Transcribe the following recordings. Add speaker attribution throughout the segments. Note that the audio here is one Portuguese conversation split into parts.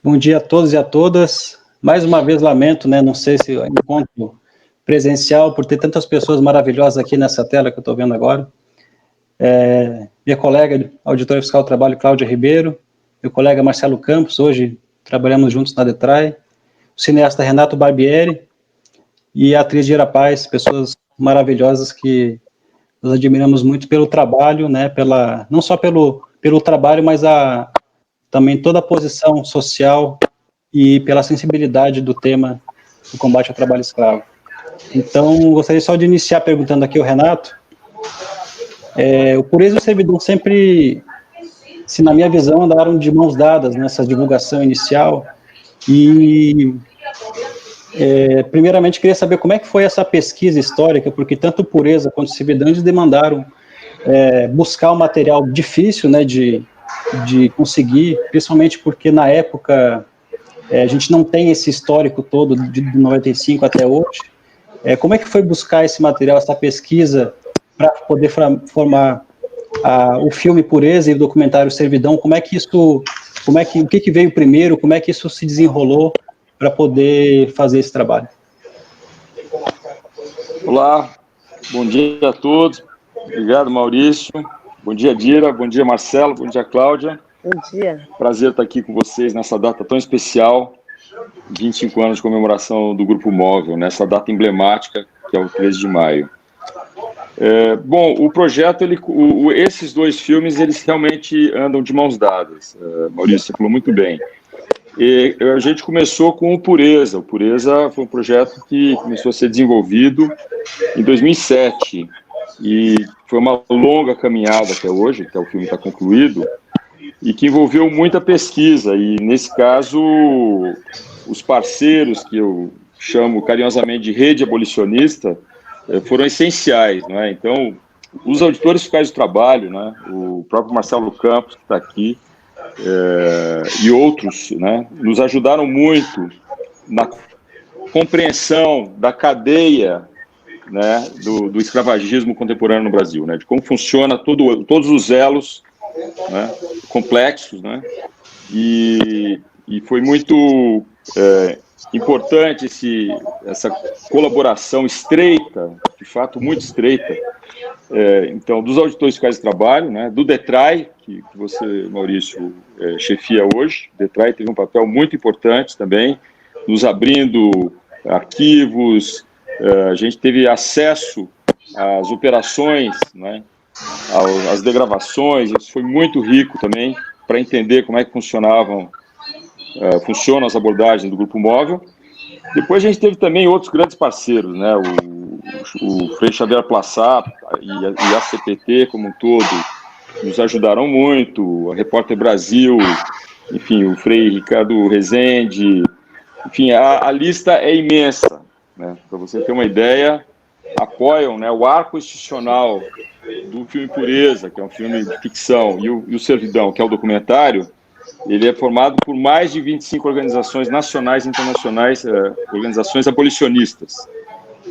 Speaker 1: Bom dia a todos e a todas. Mais uma vez lamento, né, não sei se encontro presencial, por ter tantas pessoas maravilhosas aqui nessa tela que eu estou vendo agora. Minha colega, auditora fiscal do trabalho, Cláudia Ribeiro, meu colega Marcelo Campos, hoje trabalhamos juntos na DETRAI, o cineasta Renato Barbieri e a atriz Gira Paz, pessoas maravilhosas que nós admiramos muito pelo trabalho, né, não só pelo trabalho, mas também toda a posição social e pela sensibilidade do tema do combate ao trabalho escravo. Então, gostaria só de iniciar perguntando aqui ao Renato, o Pureza e o Servidão sempre, se na minha visão, andaram de mãos dadas nessa divulgação inicial, e primeiramente queria saber como é que foi essa pesquisa histórica, porque tanto o Pureza quanto o Servidão eles demandaram buscar um material difícil, né, de conseguir, principalmente porque na época a gente não tem esse histórico todo de 95 até hoje. Como é que foi buscar esse material, essa pesquisa, para poder formar o filme Pureza e o documentário Servidão? O que veio primeiro, como é que isso se desenrolou para poder fazer esse trabalho?
Speaker 2: Olá, bom dia a todos. Obrigado, Maurício. Bom dia, Dira. Bom dia, Marcelo. Bom dia, Cláudia.
Speaker 3: Bom dia.
Speaker 2: Prazer estar aqui com vocês nessa data tão especial, 25 anos de comemoração do Grupo Móvel, nessa data emblemática, que é o 13 de maio. Bom, o projeto, esses dois filmes, eles realmente andam de mãos dadas. Maurício, você falou muito bem. E a gente começou com o Pureza. O Pureza foi um projeto que começou a ser desenvolvido em 2007 e foi uma longa caminhada até hoje, até o filme está concluído, e que envolveu muita pesquisa. E, nesse caso, os parceiros, que eu chamo carinhosamente de rede abolicionista, foram essenciais, não é? Então, os auditores fiscais do trabalho, né, o próprio Marcelo Campos, que está aqui, e outros, né, nos ajudaram muito na compreensão da cadeia, né, do escravagismo contemporâneo no Brasil, né, de como funciona todos os elos, né, complexos, né, e foi muito importante essa colaboração estreita, de fato muito estreita, então, dos auditores fiscais de trabalho, né, do DETRAI, que você, Maurício, chefia hoje. O DETRAI teve um papel muito importante também, nos abrindo arquivos, a gente teve acesso às operações, né, às degravações, isso foi muito rico também, para entender como é que funcionam as abordagens do Grupo Móvel. Depois a gente teve também outros grandes parceiros, né, o Frei Xavier Plassat e a CPT como um todo nos ajudaram muito, a Repórter Brasil, enfim, o Frei Ricardo Rezende, enfim, a lista é imensa, né? Para você ter uma ideia, apoiam, né, o arco institucional do filme Pureza, que é um filme de ficção, e o Servidão, que é o documentário. Ele é formado por mais de 25 organizações nacionais e internacionais, organizações abolicionistas,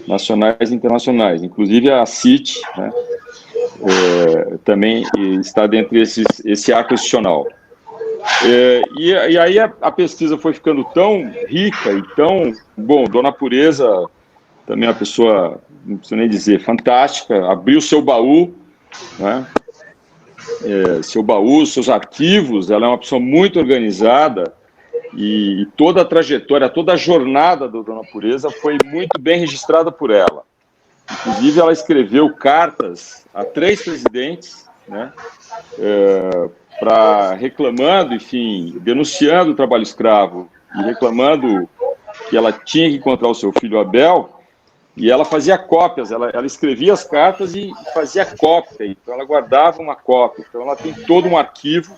Speaker 2: nacionais e internacionais, inclusive a CIT, né, também está dentro esse arco institucional. E aí a pesquisa foi ficando tão rica e tão... Bom, Dona Pureza também é uma pessoa, não preciso nem dizer, fantástica, abriu seu baú, né, seus arquivos. Ela é uma pessoa muito organizada e toda a trajetória, toda a jornada da Dona Pureza foi muito bem registrada por ela. Inclusive, ela escreveu cartas a 3 presidentes, né, reclamando, enfim, denunciando o trabalho escravo e reclamando que ela tinha que encontrar o seu filho Abel. E ela fazia cópias, ela escrevia as cartas e fazia cópia, então ela guardava uma cópia. Então ela tem todo um arquivo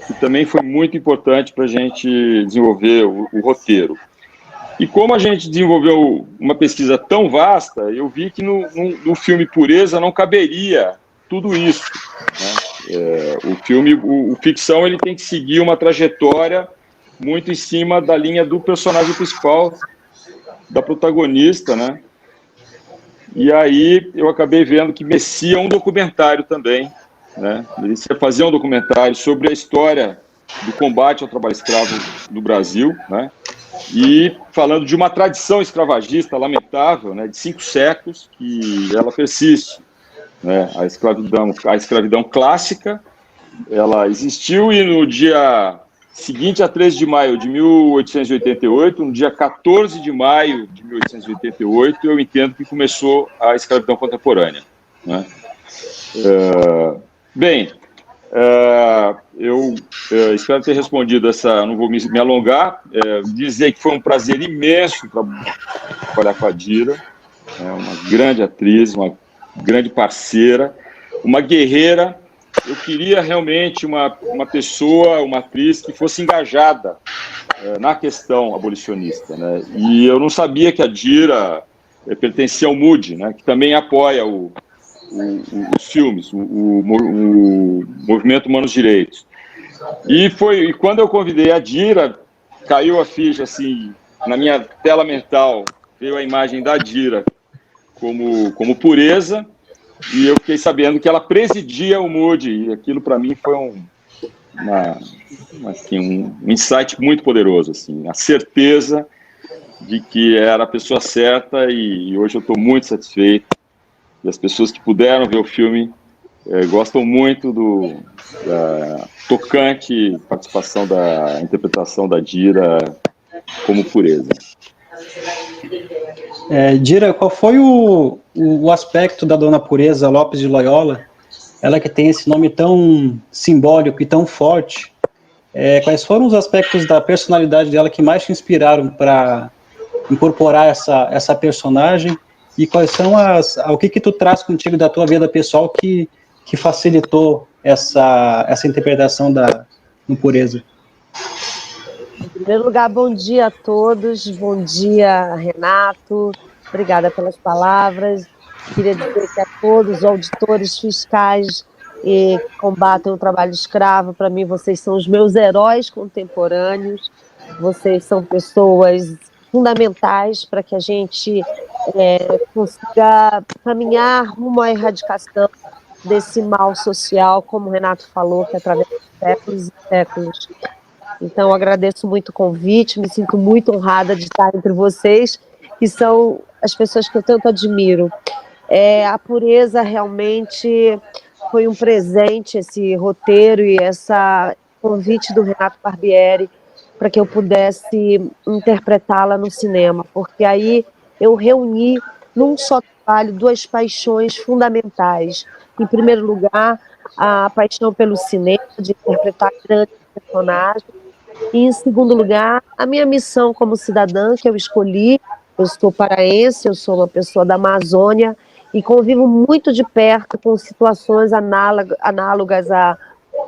Speaker 2: que também foi muito importante para a gente desenvolver o roteiro. E como a gente desenvolveu uma pesquisa tão vasta, eu vi que no filme Pureza não caberia tudo isso, né? O filme, o ficção, ele tem que seguir uma trajetória muito em cima da linha do personagem principal, da protagonista, né? E aí eu acabei vendo que merecia um documentário também, né? Merecia fazer um documentário sobre a história do combate ao trabalho escravo no Brasil, né? E falando de uma tradição escravagista lamentável, né, de 5 séculos, que ela persiste, né? A escravidão clássica, ela existiu, e no dia seguinte a 13 de maio de 1888, no dia 14 de maio de 1888, eu entendo que começou a escravidão contemporânea, né? Bem, eu espero ter respondido essa, não vou me alongar, dizer que foi um prazer imenso trabalhar com a Dira, uma grande atriz, uma grande parceira, uma guerreira. Eu queria realmente uma pessoa, uma atriz que fosse engajada na questão abolicionista, né? E eu não sabia que a Dira pertencia ao MUD, né, que também apoia os filmes, o Movimento Humanos Direitos. E quando eu convidei a Dira, caiu a ficha assim, na minha tela mental, veio a imagem da Dira como Pureza, e eu fiquei sabendo que ela presidia o MUD, e aquilo para mim foi um insight muito poderoso, assim, a certeza de que era a pessoa certa, e hoje eu estou muito satisfeito. E as pessoas que puderam ver o filme gostam muito da tocante participação da interpretação da Dira como Pureza.
Speaker 1: Dira, qual foi o aspecto da Dona Pureza Lopes de Loyola, ela que tem esse nome tão simbólico e tão forte, quais foram os aspectos da personalidade dela que mais te inspiraram para incorporar essa personagem, e quais são o que tu traz contigo da tua vida pessoal que facilitou essa interpretação da Pureza?
Speaker 3: Em primeiro lugar, bom dia a todos, bom dia, Renato, obrigada pelas palavras. Queria dizer que a todos os auditores fiscais que combatem o trabalho escravo, para mim vocês são os meus heróis contemporâneos, vocês são pessoas fundamentais para que a gente consiga caminhar rumo à erradicação desse mal social, como o Renato falou, que atravessa séculos e séculos. Então, eu agradeço muito o convite, me sinto muito honrada de estar entre vocês, que são as pessoas que eu tanto admiro. A Pureza realmente foi um presente, esse roteiro e esse convite do Renato Barbieri para que eu pudesse interpretá-la no cinema, porque aí eu reuni num só trabalho 2 paixões fundamentais. Em primeiro lugar, a paixão pelo cinema, de interpretar grandes personagens, e em segundo lugar, a minha missão como cidadã que eu escolhi. Eu sou paraense, eu sou uma pessoa da Amazônia e convivo muito de perto com situações análogas à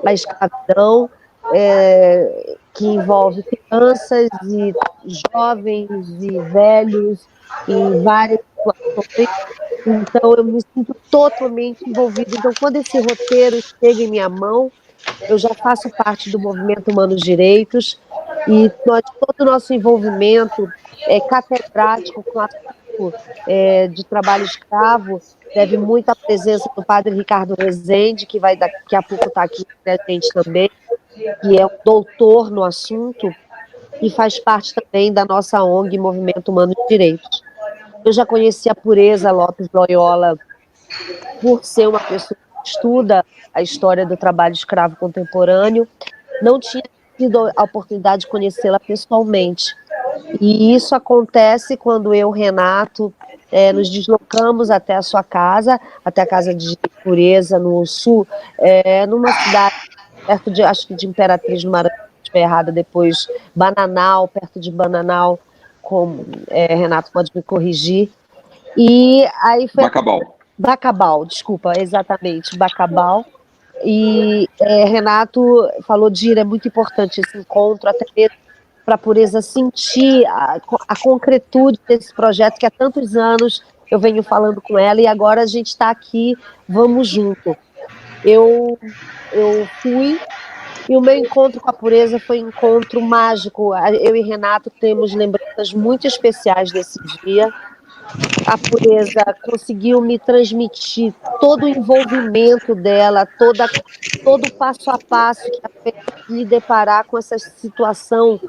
Speaker 3: escravidão, que envolve crianças e jovens e velhos e várias situações. Então eu me sinto totalmente envolvida. Então quando esse roteiro chega em minha mão, eu já faço parte do Movimento Humanos Direitos, e todo o nosso envolvimento catedrático com a de trabalho escravo deve muito à presença do padre Ricardo Rezende, que vai daqui a pouco estar aqui com a gente também, que é um doutor no assunto e faz parte também da nossa ONG Movimento Humanos Direitos. Eu já conheci a Pureza Lopes Loyola por ser uma pessoa que estuda a história do trabalho escravo contemporâneo, não tinha tido a oportunidade de conhecê-la pessoalmente. E isso acontece quando eu, Renato, nos deslocamos até a sua casa, até a casa de Pureza, no sul, numa cidade perto de, acho que de Imperatriz, no Maranhão, se estiver errada, depois Bananal, perto de Bananal, como Renato pode me corrigir. E aí foi... Bacabal, desculpa, exatamente, Bacabal. E Renato falou, Dira, é muito importante esse encontro, até mesmo para a Pureza sentir a concretude desse projeto que há tantos anos eu venho falando com ela, e agora a gente está aqui, vamos junto. Eu fui, e o meu encontro com a Pureza foi um encontro mágico. Eu e Renato temos lembranças muito especiais desse dia. a Pureza conseguiu me transmitir todo o envolvimento dela, todo o passo a passo que a fez lhe deparar com essa situação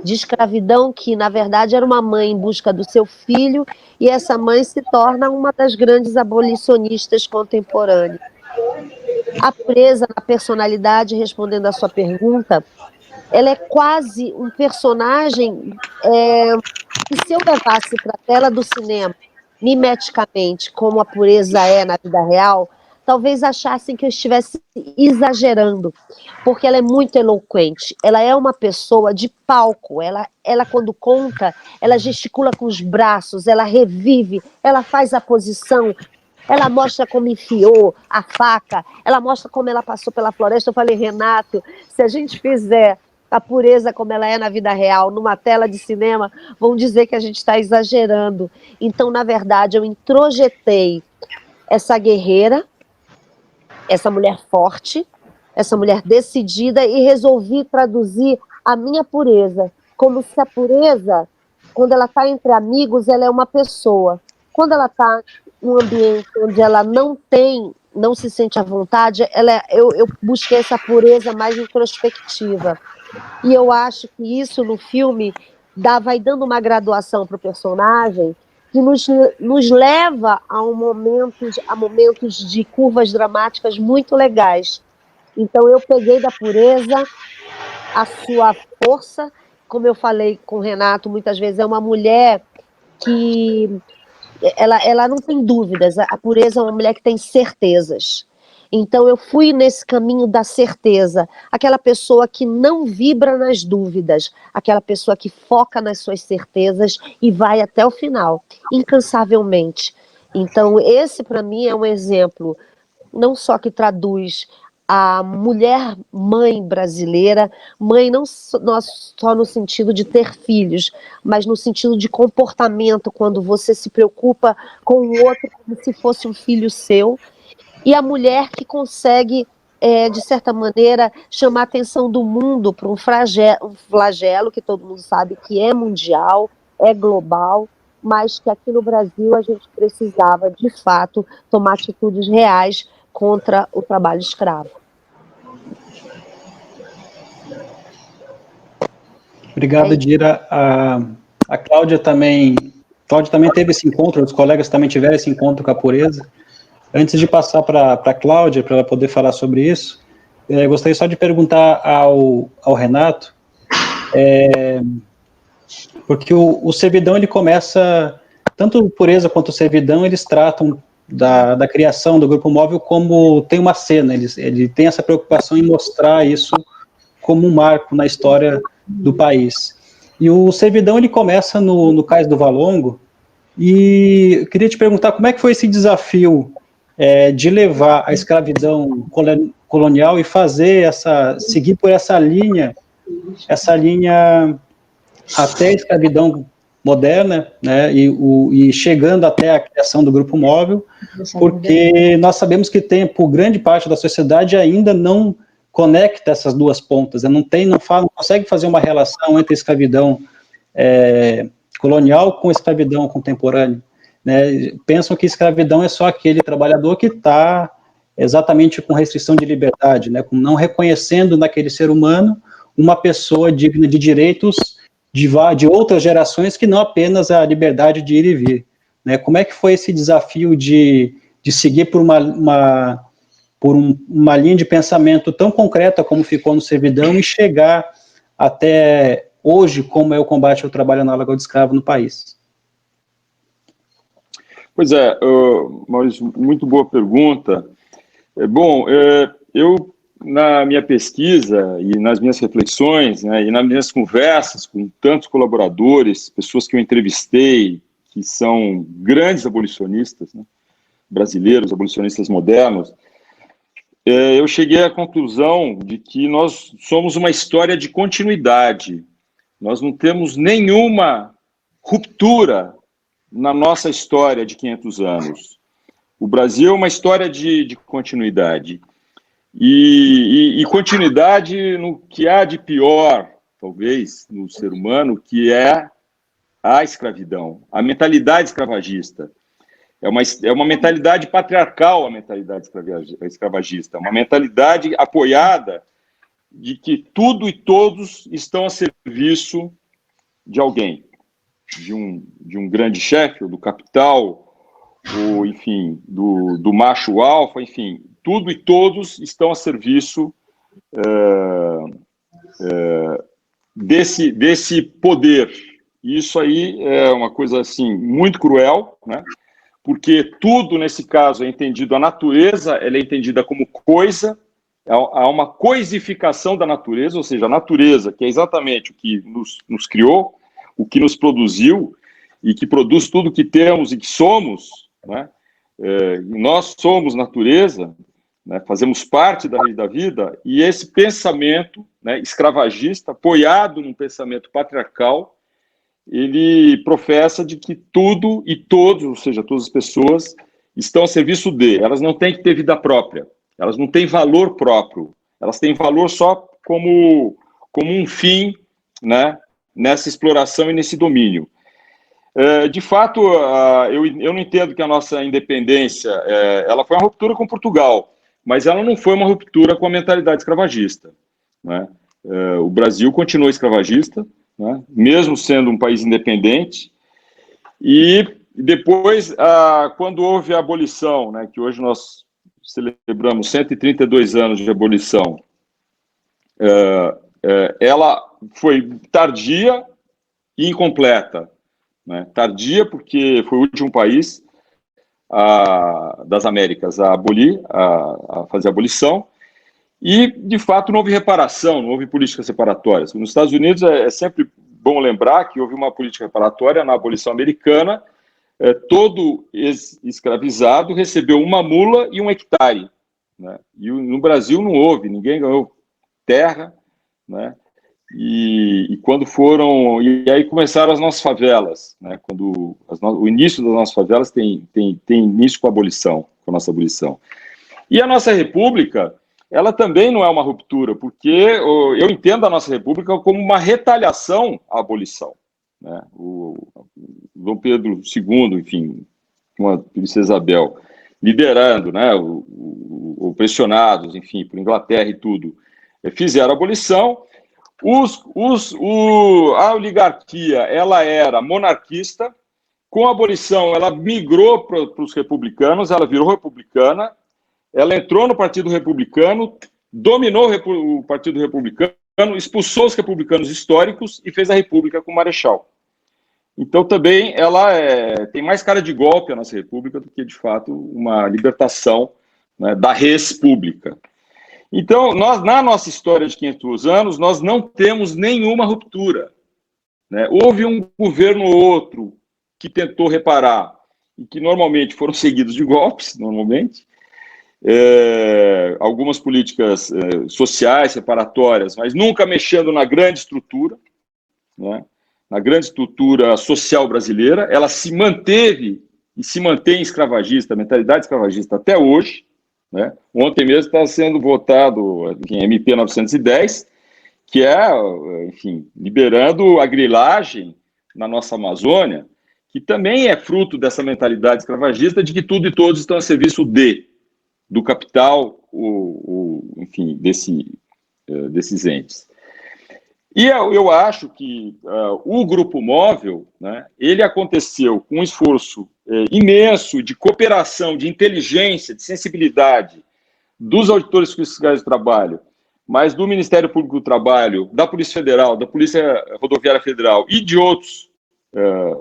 Speaker 3: de escravidão, que na verdade era uma mãe em busca do seu filho, e essa mãe se torna uma das grandes abolicionistas contemporâneas. A Pureza, na personalidade, respondendo à sua pergunta, ela é quase um personagem que, se eu levasse para a tela do cinema, mimeticamente, como a Pureza é na vida real, talvez achassem que eu estivesse exagerando, porque ela é muito eloquente, ela é uma pessoa de palco, ela quando conta, ela gesticula com os braços, ela revive, ela faz a posição, ela mostra como enfiou a faca, ela mostra como ela passou pela floresta. Eu falei, Renato, se a gente fizer a Pureza como ela é na vida real, numa tela de cinema, vão dizer que a gente está exagerando. Então, na verdade, eu introjetei essa guerreira, essa mulher forte, essa mulher decidida, e resolvi traduzir a minha pureza, como se a pureza, quando ela está entre amigos, ela é uma pessoa. Quando ela está num ambiente onde ela não se sente à vontade, eu busquei essa pureza mais introspectiva. E eu acho que isso no filme vai dando uma graduação para o personagem que nos leva a momentos de curvas dramáticas muito legais. Então eu peguei da Pureza a sua força, como eu falei com o Renato, muitas vezes é uma mulher que ela não tem dúvidas, a Pureza é uma mulher que tem certezas. Então eu fui nesse caminho da certeza, aquela pessoa que não vibra nas dúvidas, aquela pessoa que foca nas suas certezas e vai até o final, incansavelmente. Então esse para mim é um exemplo, não só que traduz a mulher mãe brasileira, mãe não só no sentido de ter filhos, mas no sentido de comportamento, quando você se preocupa com o outro como se fosse um filho seu, e a mulher que consegue, de certa maneira, chamar a atenção do mundo para um flagelo que todo mundo sabe que é mundial, é global, mas que aqui no Brasil a gente precisava, de fato, tomar atitudes reais contra o trabalho escravo.
Speaker 1: Obrigado, Dira. A Cláudia também teve esse encontro, os colegas também tiveram esse encontro com a Pureza. Antes de passar para a Cláudia, para ela poder falar sobre isso, gostaria só de perguntar ao Renato, porque o Servidão, ele começa, tanto o Pureza quanto o Servidão, eles tratam da criação do Grupo Móvel como tem uma cena, ele tem essa preocupação em mostrar isso como um marco na história do país. E o Servidão, ele começa no Cais do Valongo, e eu queria te perguntar como é que foi esse desafio de levar a escravidão colonial e seguir por essa linha até a escravidão moderna, né, e chegando até a criação do Grupo Móvel, porque nós sabemos que por grande parte da sociedade ainda não conecta essas duas pontas, não consegue fazer uma relação entre a escravidão colonial com a escravidão contemporânea. Né, pensam que escravidão é só aquele trabalhador que está exatamente com restrição de liberdade, né, com não reconhecendo naquele ser humano uma pessoa digna de direitos de outras gerações que não apenas a liberdade de ir e vir. Né, como é que foi esse desafio de seguir por uma linha de pensamento tão concreta como ficou no Servidão e chegar até hoje, como é o combate ao trabalho análogo ao de escravo no país?
Speaker 2: Pois é, Maurício, muito boa pergunta. Bom, eu, na minha pesquisa e nas minhas reflexões, né, e nas minhas conversas com tantos colaboradores, pessoas que eu entrevistei, que são grandes abolicionistas, né, brasileiros, abolicionistas modernos, eu cheguei à conclusão de que nós somos uma história de continuidade. Nós não temos nenhuma ruptura na nossa história de 500 anos. O Brasil é uma história de continuidade. E continuidade no que há de pior, talvez, no ser humano, que é à escravidão. A mentalidade escravagista é uma mentalidade patriarcal, a mentalidade escravagista, uma mentalidade apoiada de que tudo e todos estão a serviço de alguém, de um grande chefe, ou do capital, ou, enfim, do macho alfa, enfim, tudo e todos estão a serviço desse poder. E isso aí é uma coisa, assim, muito cruel, né? Porque tudo, nesse caso, é entendido, a natureza, ela é entendida como coisa, há uma coisificação da natureza, ou seja, a natureza, que é exatamente o que nos criou, o que nos produziu, e que produz tudo que temos e que somos, né? Nós somos natureza, né? Fazemos parte da lei da vida, e esse pensamento, né, escravagista, apoiado num pensamento patriarcal, ele professa de que tudo e todos, ou seja, todas as pessoas, estão a serviço de. Elas não têm que ter vida própria, elas não têm valor próprio, elas têm valor só como um fim, né, nessa exploração e nesse domínio. De fato, eu não entendo que a nossa independência ela foi uma ruptura com Portugal, mas ela não foi uma ruptura com a mentalidade escravagista, né? O Brasil continua escravagista, né, mesmo sendo um país independente, e depois, quando houve a abolição, né, que hoje nós celebramos 132 anos de abolição, ela foi tardia e incompleta, né? Tardia porque foi o último país das Américas a abolir, a fazer a abolição, e, de fato, não houve reparação, não houve políticas reparatórias. Nos Estados Unidos é sempre bom lembrar que houve uma política reparatória na abolição americana. Todo escravizado recebeu uma mula e um hectare, né? E no Brasil não houve, ninguém ganhou terra, né? E quando foram... E aí começaram as nossas favelas, né? O início das nossas favelas tem início com a abolição, com a nossa abolição. E a nossa república, ela também não é uma ruptura, porque eu entendo a nossa república como uma retaliação à abolição, né? O Dom Pedro II, enfim, com a princesa Isabel, liderando, né, pressionados, enfim, por Inglaterra e tudo, fizeram a abolição. A oligarquia, ela era monarquista. Com a abolição, ela migrou para os republicanos, ela virou republicana, ela entrou no Partido Republicano, dominou o Partido Republicano, expulsou os republicanos históricos e fez a República com o Marechal. Então, também, ela tem mais cara de golpe, a nossa República, do que, de fato, uma libertação, né, da res pública. Então, na nossa história de 500 anos, nós não temos nenhuma ruptura, né? Houve um governo ou outro que tentou reparar, e que normalmente foram seguidos de golpes, normalmente, algumas políticas sociais, reparatórias, mas nunca mexendo na grande estrutura, né? Na grande estrutura social brasileira. Ela se manteve e se mantém escravagista, a mentalidade escravagista até hoje, né? Ontem mesmo está sendo votado em MP 910, que enfim, liberando a grilagem na nossa Amazônia, que também é fruto dessa mentalidade escravagista de que tudo e todos estão a serviço do capital, enfim, desses entes. E eu acho que o Grupo Móvel, né, ele aconteceu com um esforço imenso de cooperação, de inteligência, de sensibilidade dos auditores fiscais do trabalho, mas do Ministério Público do Trabalho, da Polícia Federal, da Polícia Rodoviária Federal e de outros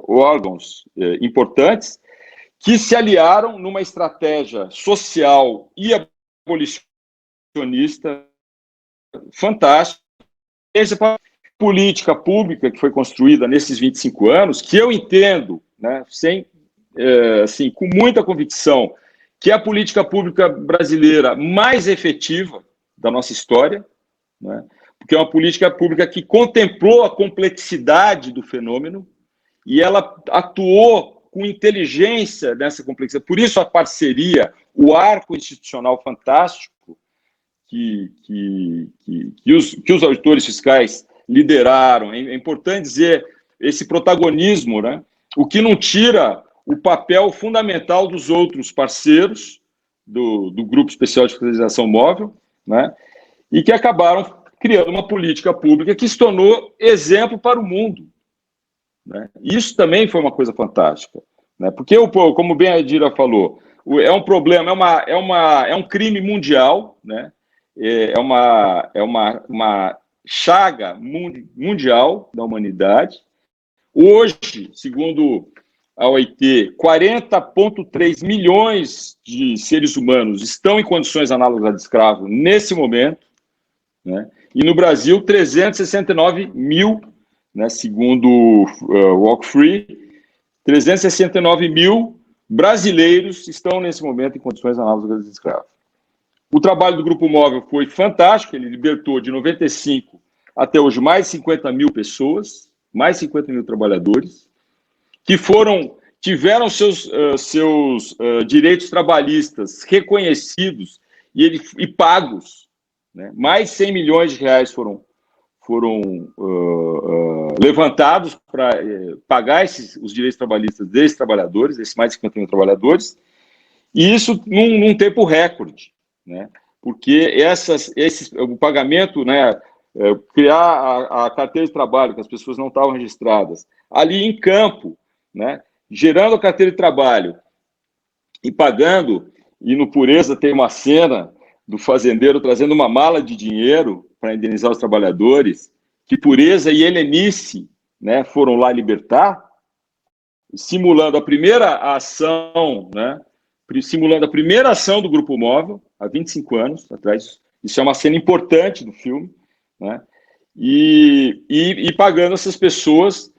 Speaker 2: órgãos importantes, que se aliaram numa estratégia social e abolicionista fantástica. Essa política pública que foi construída nesses 25 anos, que eu entendo, né, assim, com muita convicção, que é a política pública brasileira mais efetiva da nossa história, né, porque é uma política pública que contemplou a complexidade do fenômeno e ela atuou com inteligência nessa complexidade. Por isso a parceria, o arco institucional fantástico que os auditores fiscais lideraram. É importante dizer, esse protagonismo, né? O que não tira o papel fundamental dos outros parceiros do Grupo Especial de Fiscalização Móvel, né? E que acabaram criando uma política pública que se tornou exemplo para o mundo, né? Isso também foi uma coisa fantástica, né? Porque, como bem a Edira falou, é um problema, é um crime mundial, né? É uma chaga mundial da humanidade. Hoje, segundo a OIT, 40,3 milhões de seres humanos estão em condições análogas a de escravo nesse momento, né? E no Brasil, 369 mil, né, segundo o Walk Free, 369 mil brasileiros estão nesse momento em condições análogas a de escravo. O trabalho do Grupo Móvel foi fantástico, ele libertou de 95 até hoje mais de 50 mil pessoas, mais de 50 mil trabalhadores, que tiveram seus direitos trabalhistas reconhecidos e pagos, né? Mais de 100 milhões de reais foram levantados para pagar os direitos trabalhistas desses trabalhadores, desses mais de 50 mil trabalhadores, e isso num tempo recorde, né? Porque o pagamento, né, criar a carteira de trabalho, que as pessoas não estavam registradas, ali em campo, né, gerando a carteira de trabalho e pagando, e no Pureza tem uma cena do fazendeiro trazendo uma mala de dinheiro para indenizar os trabalhadores, que Pureza e Helenice, né, foram lá libertar, simulando a primeira ação, né, simulando a primeira ação do Grupo Móvel, há 25 anos atrás. Isso é uma cena importante do filme, né? E pagando essas pessoas,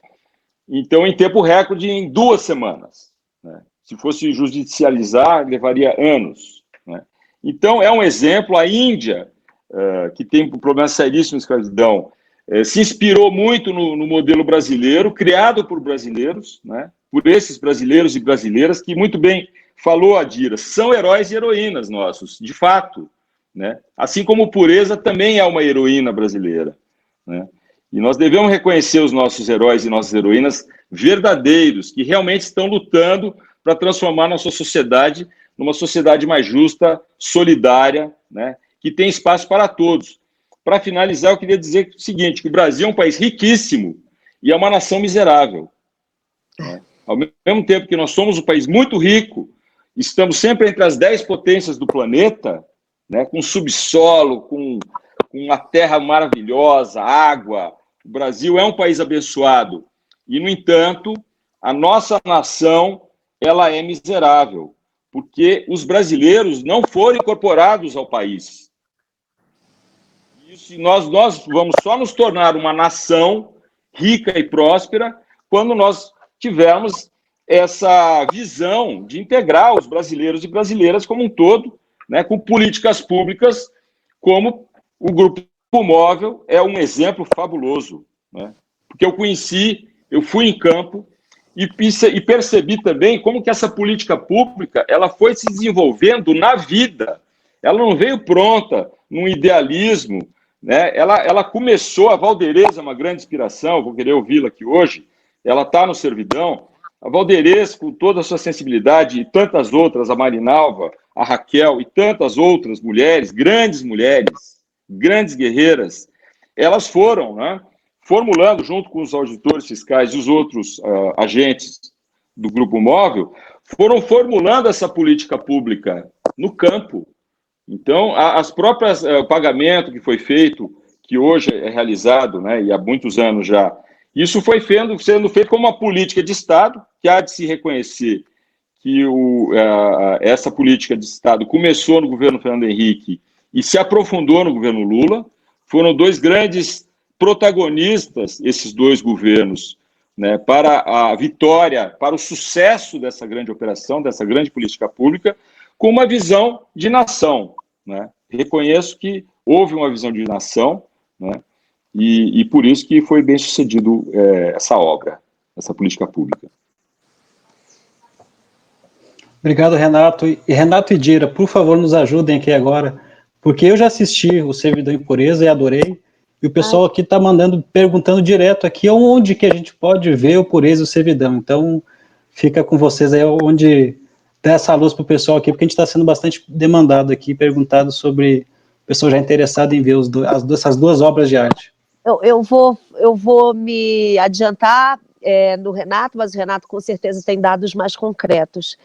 Speaker 2: então, em tempo recorde, em 2 semanas, né? Se fosse judicializar, levaria anos, né? Então, é um exemplo. A Índia, que tem um problema seríssimo de escravidão, se inspirou muito no modelo brasileiro, criado por brasileiros, né? Por esses brasileiros e brasileiras que, muito bem falou a Dira, são heróis e heroínas nossos, de fato, né? Assim como Pureza também é uma heroína brasileira, né? E nós devemos reconhecer os nossos heróis e nossas heroínas verdadeiros, que realmente estão lutando para transformar nossa sociedade numa sociedade mais justa, solidária, né? Que tem espaço para todos. Para finalizar, eu queria dizer o seguinte, que o Brasil é um país riquíssimo e é uma nação miserável, né? Ao mesmo tempo que nós somos um país muito rico, estamos sempre entre as 10 potências do planeta, né, com subsolo, com uma terra maravilhosa, água. O Brasil é um país abençoado. E, no entanto, a nossa nação, ela é miserável, porque os brasileiros não foram incorporados ao país. Isso, nós vamos só nos tornar uma nação rica e próspera quando nós tivermos essa visão de integrar os brasileiros e brasileiras como um todo, né, com políticas públicas, como o Grupo Móvel é um exemplo fabuloso, né? Porque eu fui em campo e percebi também como que essa política pública ela foi se desenvolvendo na vida. Ela não veio pronta, num idealismo, né? Ela começou, a Valdereza é uma grande inspiração, vou querer ouvi-la aqui hoje, ela está no Servidão. A Valdereza, com toda a sua sensibilidade, e tantas outras, a Marinalva, a Raquel e tantas outras mulheres, grandes guerreiras, elas foram, né, formulando, junto com os auditores fiscais e os outros agentes do Grupo Móvel, foram formulando essa política pública no campo. Então, as próprias o pagamento que foi feito, que hoje é realizado, né, e há muitos anos já, isso foi sendo feito como uma política de Estado, que há de se reconhecer que essa política de Estado começou no governo Fernando Henrique e se aprofundou no governo Lula. Foram 2 grandes protagonistas, esses 2 governos, né, para a vitória, para o sucesso dessa grande operação, dessa grande política pública, com uma visão de nação, né? Reconheço que houve uma visão de nação, né? E por isso que foi bem sucedido essa obra, essa política pública.
Speaker 1: Obrigado, Renato. E Renato e Dira, por favor, nos ajudem aqui agora, porque eu já assisti o Servidão em Pureza e adorei, E o pessoal aqui está perguntando direto aqui onde que a gente pode ver o Pureza e o Servidão. Então, fica com vocês aí onde dá essa luz para o pessoal aqui, porque a gente está sendo bastante demandado aqui, perguntado sobre o pessoal já interessado em ver essas duas obras de arte.
Speaker 3: Eu vou me adiantar no Renato, mas o Renato com certeza tem dados mais concretos.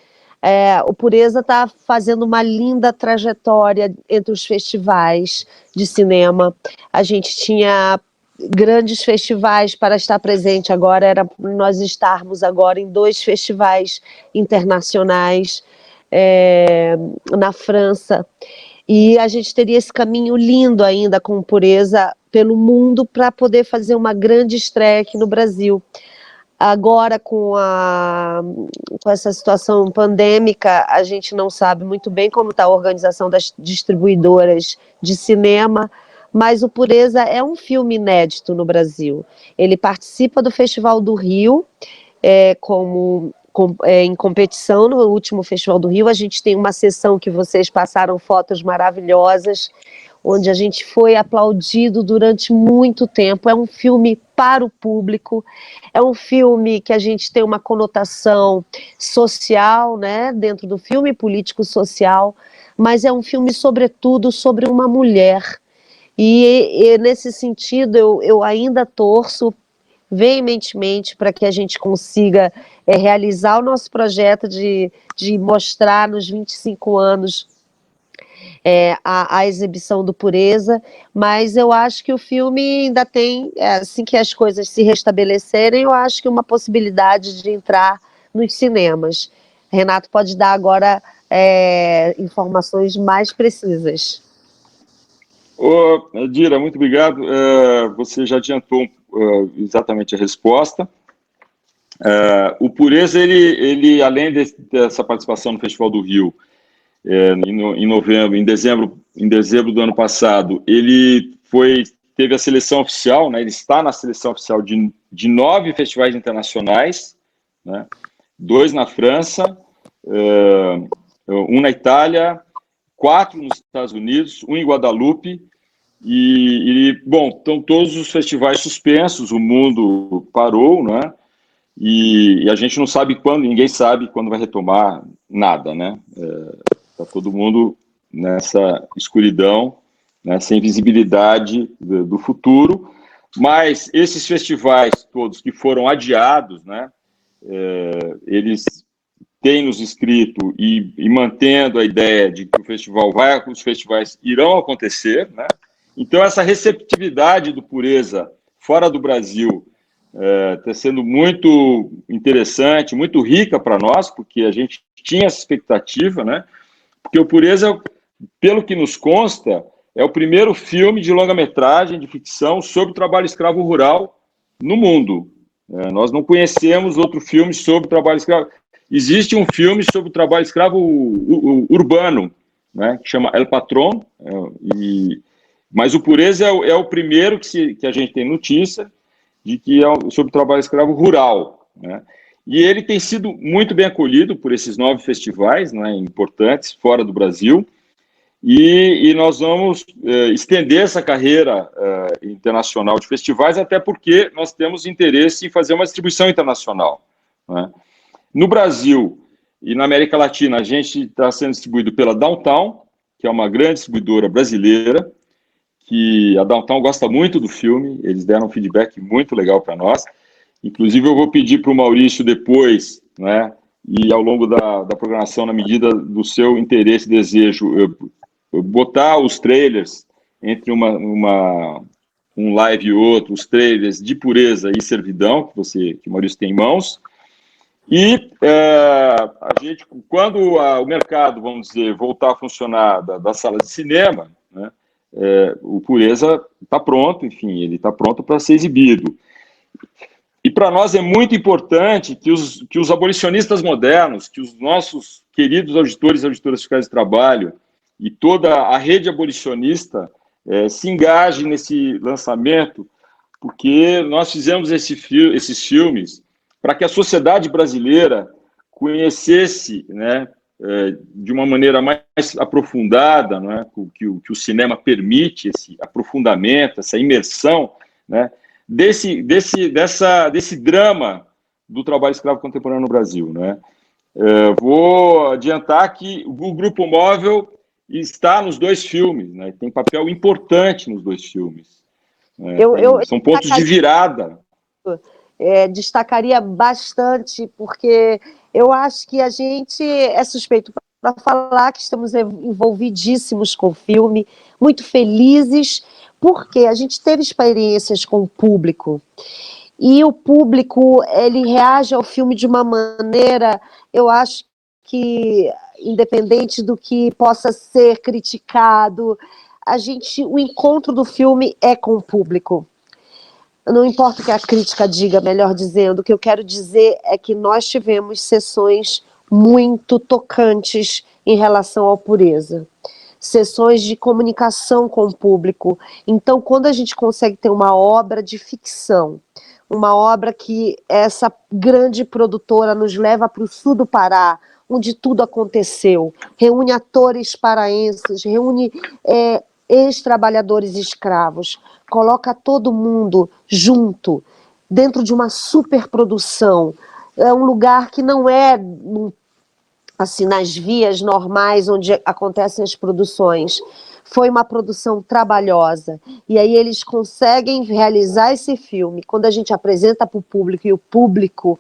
Speaker 3: O Pureza está fazendo uma linda trajetória entre os festivais de cinema. A gente tinha grandes festivais para estar presente, agora era nós estarmos agora em 2 festivais internacionais na França. E a gente teria esse caminho lindo ainda com Pureza pelo mundo para poder fazer uma grande estreia aqui no Brasil. Agora, com essa situação pandêmica, a gente não sabe muito bem como está a organização das distribuidoras de cinema, mas o Pureza é um filme inédito no Brasil. Ele participa do Festival do Rio, em competição no último Festival do Rio. A gente tem uma sessão que vocês passaram fotos maravilhosas, onde a gente foi aplaudido durante muito tempo. É um filme para o público, é um filme que a gente tem uma conotação social, né, dentro do filme, político-social, mas é um filme, sobretudo, sobre uma mulher. E nesse sentido, eu ainda torço veementemente para que a gente consiga realizar o nosso projeto de mostrar nos 25 anos a exibição do Pureza, mas eu acho que o filme ainda tem, assim que as coisas se restabelecerem, eu acho que uma possibilidade de entrar nos cinemas. Renato pode dar agora informações mais precisas.
Speaker 2: Dira, muito obrigado. Você já adiantou exatamente a resposta. O Pureza, ele além dessa participação no Festival do Rio, em dezembro do ano passado, ele teve a seleção oficial, né? Ele está na seleção oficial de 9 festivais internacionais, né? 2 na França, 1 na Itália, 4 nos Estados Unidos, 1 em Guadalupe, bom, estão todos os festivais suspensos, o mundo parou, né? E a gente não sabe quando, ninguém sabe quando vai retomar nada, né? Está todo mundo nessa escuridão, né, sem visibilidade do futuro, mas esses festivais todos que foram adiados, né, eles têm nos escrito e mantendo a ideia de que os festivais irão acontecer, né? Então essa receptividade do Pureza fora do Brasil está sendo muito interessante, muito rica para nós, porque a gente tinha essa expectativa, né? Porque o Pureza, pelo que nos consta, é o primeiro filme de longa-metragem de ficção sobre o trabalho escravo rural no mundo. Nós não conhecemos outro filme sobre o trabalho escravo. Existe um filme sobre o trabalho escravo urbano, né, que chama El Patrón, mas o Pureza é o primeiro que a gente tem notícia de que é sobre o trabalho escravo rural, né? E ele tem sido muito bem acolhido por esses 9 festivais, né, importantes, fora do Brasil, e nós vamos estender essa carreira internacional de festivais, até porque nós temos interesse em fazer uma distribuição internacional, né? No Brasil e na América Latina, a gente está sendo distribuído pela Downtown, que é uma grande distribuidora brasileira, que a Downtown gosta muito do filme, eles deram um feedback muito legal para nós. Inclusive, eu vou pedir para o Maurício depois, né, e ao longo da programação, na medida do seu interesse e desejo, eu botar os trailers entre um live e outro, os trailers de Pureza e Servidão, que o Maurício tem em mãos. E a gente, quando o mercado, vamos dizer, voltar a funcionar da sala de cinema, né, o Pureza está pronto, enfim, ele está pronto para ser exibido. E para nós é muito importante que os abolicionistas modernos, que os nossos queridos auditores e auditoras fiscais de trabalho e toda a rede abolicionista se engajem nesse lançamento, porque nós fizemos esses filmes para que a sociedade brasileira conhecesse, né, de uma maneira mais aprofundada, não é? que o cinema permite, esse aprofundamento, essa imersão, né? desse drama do trabalho escravo contemporâneo no Brasil. Né? Vou adiantar que o Grupo Móvel está nos 2 filmes, né? Tem papel importante nos 2 filmes. São pontos de virada.
Speaker 3: Destacaria bastante, porque eu acho que a gente é suspeito para falar que estamos envolvidíssimos com o filme, muito felizes, porque a gente teve experiências com o público, e o público, ele reage ao filme de uma maneira, eu acho que, independente do que possa ser criticado, o encontro do filme é com o público. Não importa o que a crítica diga, melhor dizendo, o que eu quero dizer é que nós tivemos sessões muito tocantes em relação ao Pureza. Sessões de comunicação com o público. Então, quando a gente consegue ter uma obra de ficção, uma obra que essa grande produtora nos leva para o sul do Pará, onde tudo aconteceu, reúne atores paraenses, reúne ex-trabalhadores escravos, coloca todo mundo junto, dentro de uma superprodução. É um lugar que não é assim, nas vias normais onde acontecem as produções. Foi uma produção trabalhosa. E aí eles conseguem realizar esse filme. Quando a gente apresenta para o público e o público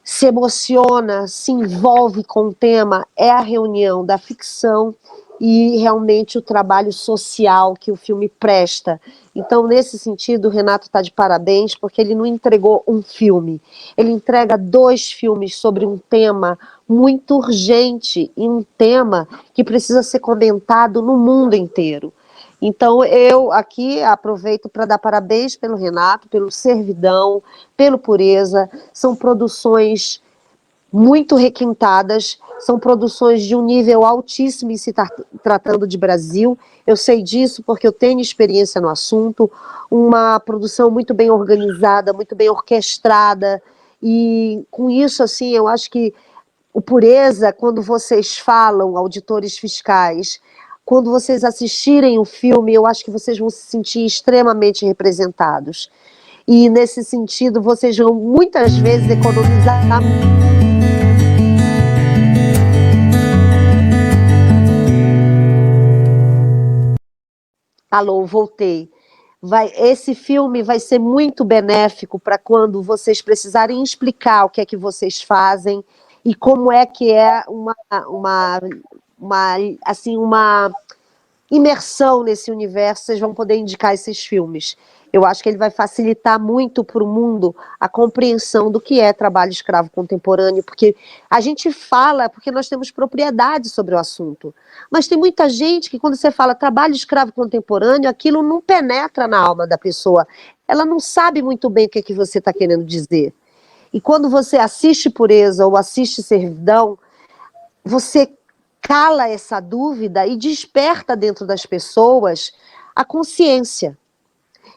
Speaker 3: se emociona, se envolve com o tema, é a reunião da ficção e realmente o trabalho social que o filme presta. Então, nesse sentido, o Renato está de parabéns, porque ele não entregou um filme, ele entrega 2 filmes sobre um tema muito urgente e um tema que precisa ser comentado no mundo inteiro. Então, eu aqui aproveito para dar parabéns pelo Renato, pelo Servidão, pelo Pureza. São produções muito requintadas, são produções de um nível altíssimo em se tratando de Brasil. Eu sei disso porque eu tenho experiência no assunto, uma produção muito bem organizada, muito bem orquestrada, e com isso, assim, eu acho que o Pureza, quando vocês falam, auditores fiscais, quando vocês assistirem o filme, eu acho que vocês vão se sentir extremamente representados. E, nesse sentido, vocês vão, muitas vezes, economizar. Alô, voltei. Esse filme vai ser muito benéfico para quando vocês precisarem explicar o que é que vocês fazem e como é que é uma imersão nesse universo, vocês vão poder indicar esses filmes. Eu acho que ele vai facilitar muito para o mundo a compreensão do que é trabalho escravo contemporâneo, porque a gente fala, porque nós temos propriedade sobre o assunto, mas tem muita gente que quando você fala trabalho escravo contemporâneo, aquilo não penetra na alma da pessoa, ela não sabe muito bem o que é que você está querendo dizer. E quando você assiste Pureza ou assiste Servidão, você cala essa dúvida e desperta dentro das pessoas a consciência.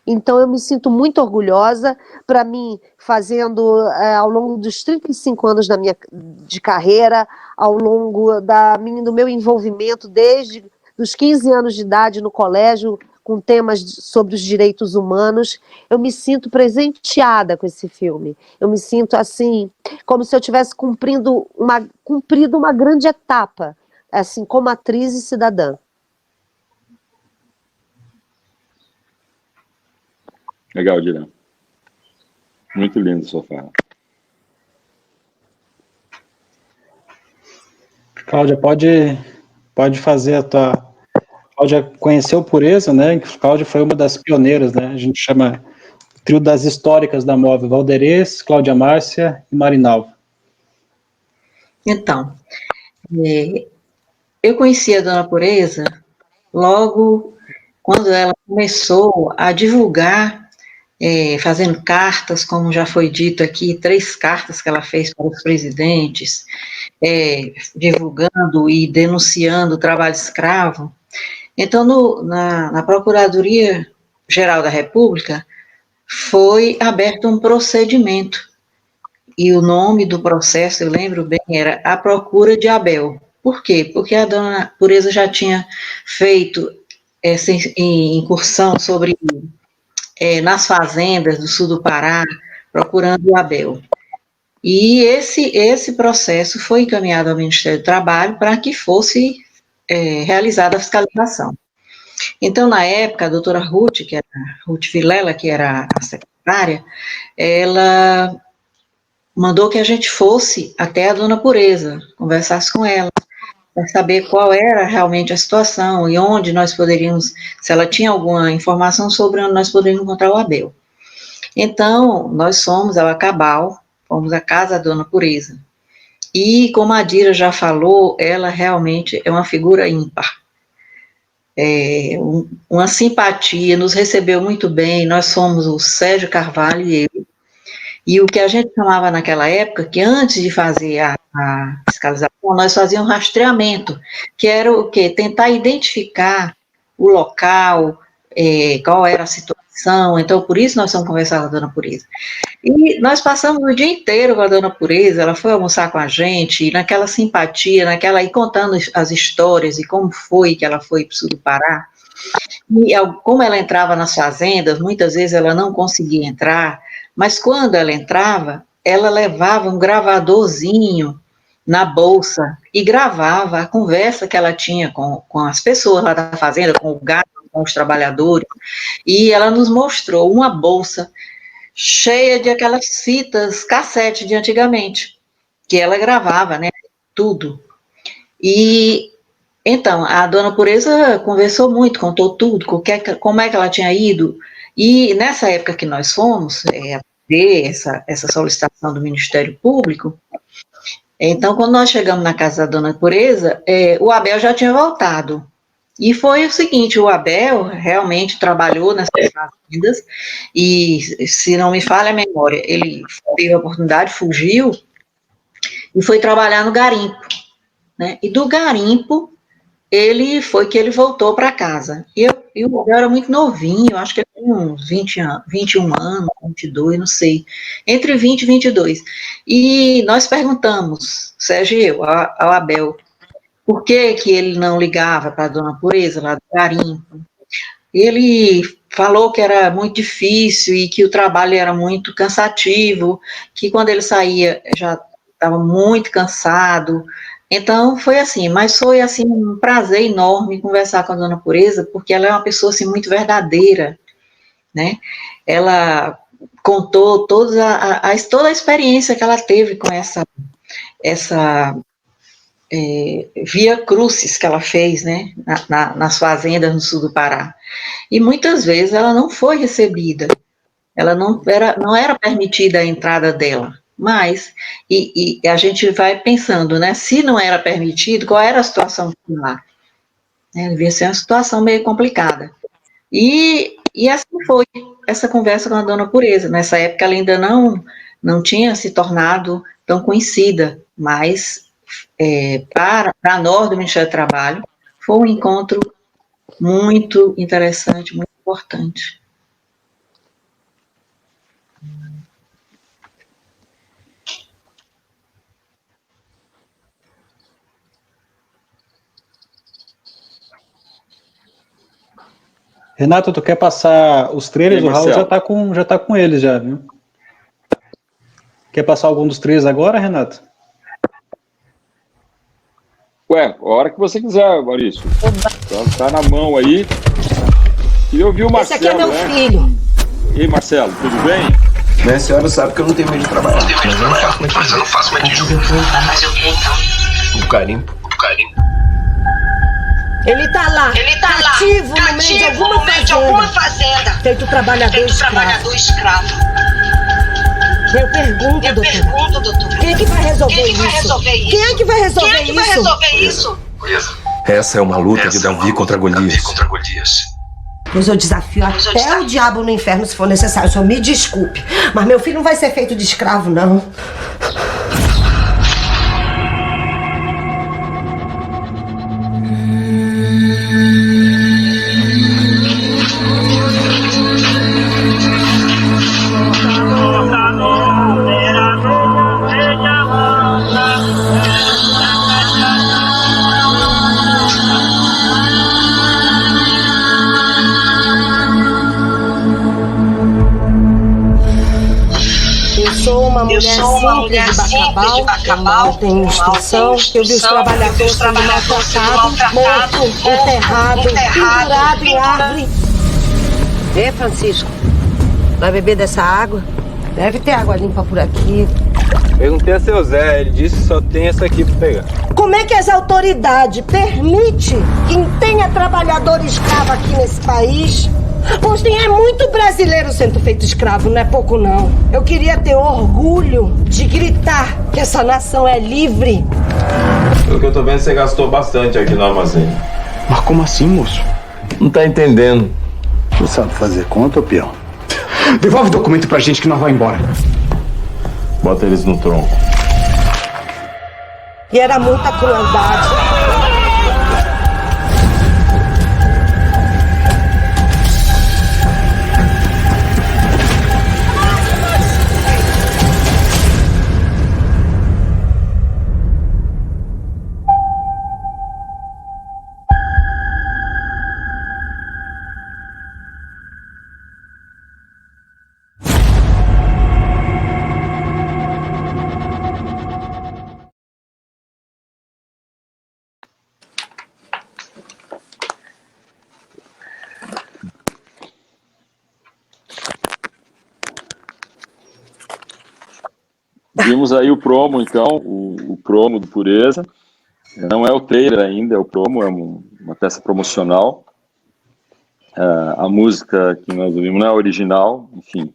Speaker 3: Então, eu me sinto muito orgulhosa. Para mim, fazendo ao longo dos 35 anos de carreira, ao longo do meu envolvimento, desde os 15 anos de idade no colégio, com temas sobre os direitos humanos, eu me sinto presenteada com esse filme. Eu me sinto assim, como se eu tivesse cumprido uma grande etapa, assim, como atriz e cidadã.
Speaker 2: Legal, Dirã. Muito lindo a sua fala.
Speaker 1: Cláudia, pode fazer a tua... Cláudia conheceu Pureza, né? Cláudia foi uma das pioneiras, né? A gente chama trio das históricas da Móvel, Valderez, Cláudia Márcia e Marinalva.
Speaker 4: Então, eu conheci a Dona Pureza logo quando ela começou a divulgar, fazendo cartas, como já foi dito aqui, 3 cartas que ela fez para os presidentes, divulgando e denunciando o trabalho escravo. Então, na Procuradoria-Geral da República, foi aberto um procedimento, e o nome do processo, eu lembro bem, era A Procura de Abel, Por quê? Porque a dona Pureza já tinha feito essa incursão sobre nas fazendas do sul do Pará, procurando o Abel. E esse processo foi encaminhado ao Ministério do Trabalho para que fosse realizada a fiscalização. Então, na época, a doutora Ruth Vilela, que era a secretária, ela mandou que a gente fosse até a dona Pureza, conversasse com ela, para saber qual era realmente a situação e onde nós poderíamos, se ela tinha alguma informação sobre onde nós poderíamos encontrar o Abel. Então, nós fomos ao Acabal, fomos à casa da dona Pureza. E, como a Dira já falou, ela realmente é uma figura ímpar. Uma simpatia, nos recebeu muito bem, nós fomos o Sérgio Carvalho e eu. E o que a gente chamava naquela época, que antes de fazer a fiscalização, nós fazíamos um rastreamento, que era o quê? Tentar identificar o local, qual era a situação. Então, por isso nós fomos conversar com a dona Pureza. E nós passamos o dia inteiro com a dona Pureza, ela foi almoçar com a gente, naquela simpatia, e contando as histórias e como foi que ela foi para o sul do Pará. E como ela entrava nas fazendas, muitas vezes ela não conseguia entrar, mas quando ela entrava, ela levava um gravadorzinho na bolsa e gravava a conversa que ela tinha com as pessoas lá da fazenda, com o gado, com os trabalhadores, e ela nos mostrou uma bolsa cheia de aquelas fitas cassete de antigamente, que ela gravava, né, tudo. E então, a dona Pureza conversou muito, contou tudo, como é que ela tinha ido. E nessa época que nós fomos ver essa solicitação do Ministério Público, então, quando nós chegamos na casa da dona Pureza, o Abel já tinha voltado. E foi o seguinte, o Abel realmente trabalhou nessas fazendas, e, se não me falha a memória, ele teve a oportunidade, fugiu, e foi trabalhar no garimpo, né? E do garimpo, ele voltou para casa. E o Abel era muito novinho, eu acho que ele tinha uns 21 anos, 22, não sei, entre 20 e 22. E nós perguntamos, Sérgio e eu, ao Abel, por que ele não ligava para a dona Pureza, lá do garimpo. Ele falou que era muito difícil e que o trabalho era muito cansativo, que quando ele saía já estava muito cansado. Então, foi assim, mas foi assim um prazer enorme conversar com a dona Pureza, porque ela é uma pessoa assim, muito verdadeira, né? Ela contou toda a experiência que ela teve com essa via crucis que ela fez, né, nas fazendas no sul do Pará. E muitas vezes ela não foi recebida, ela não era permitida a entrada dela. Mas, e a gente vai pensando, né, se não era permitido, qual era a situação lá? Devia ser uma situação meio complicada. E assim foi essa conversa com a dona Pureza. Nessa época ela ainda não tinha se tornado tão conhecida, mas para nós do Ministério do Trabalho, foi um encontro muito interessante, muito importante.
Speaker 1: Renato, tu quer passar os trailers? O Raul já tá com eles já, viu? Quer passar algum dos trailers agora, Renato?
Speaker 2: Ué, a hora que você quiser, Maurício. Tá na mão aí. E eu vi o Marcelo.
Speaker 5: Esse aqui é meu filho.
Speaker 2: E aí, Marcelo, tudo bem?
Speaker 6: Minha senhora sabe que eu não tenho medo de trabalhar. Mas eu não faço mais dinheiro. Mas eu vou então. O garimpo.
Speaker 5: Ele tá lá, cativo no meio de alguma fazenda. Feito trabalhador escravo. Eu pergunto, doutor. Quem é que vai resolver isso? Quem é que vai resolver isso?
Speaker 6: Essa é uma luta de Davi contra Golias.
Speaker 5: Pois eu desafio até o diabo no inferno se for necessário. O senhor me desculpe, mas meu filho não vai ser feito de escravo, não. sou uma mulher simples de Bacabal, eu tenho instrução, eu vi os trabalhadores sendo maltratados, mortos, enterrados, pendurados em árvore.
Speaker 3: Vê, Francisco, vai beber dessa água? Deve ter água limpa por aqui.
Speaker 7: Perguntei a seu Zé, ele disse que só tem essa aqui pra pegar.
Speaker 5: Como é que as autoridades permitem que tenha trabalhador escravo aqui nesse país? Pois tem muito brasileiro sendo feito escravo, não é pouco não. Eu queria ter orgulho de gritar que essa nação é livre.
Speaker 8: Pelo que eu tô vendo, você gastou bastante aqui no armazém.
Speaker 6: Mas como assim, moço?
Speaker 8: Não tá entendendo.
Speaker 6: Não sabe fazer conta, peão? Devolve o documento pra gente que nós vamos embora.
Speaker 8: Bota eles no tronco.
Speaker 5: E era muita crueldade.
Speaker 2: Vimos aí o promo, então, o promo do Pureza. Não é o trailer ainda, é o promo, é uma peça promocional. A música que nós ouvimos não é original, enfim.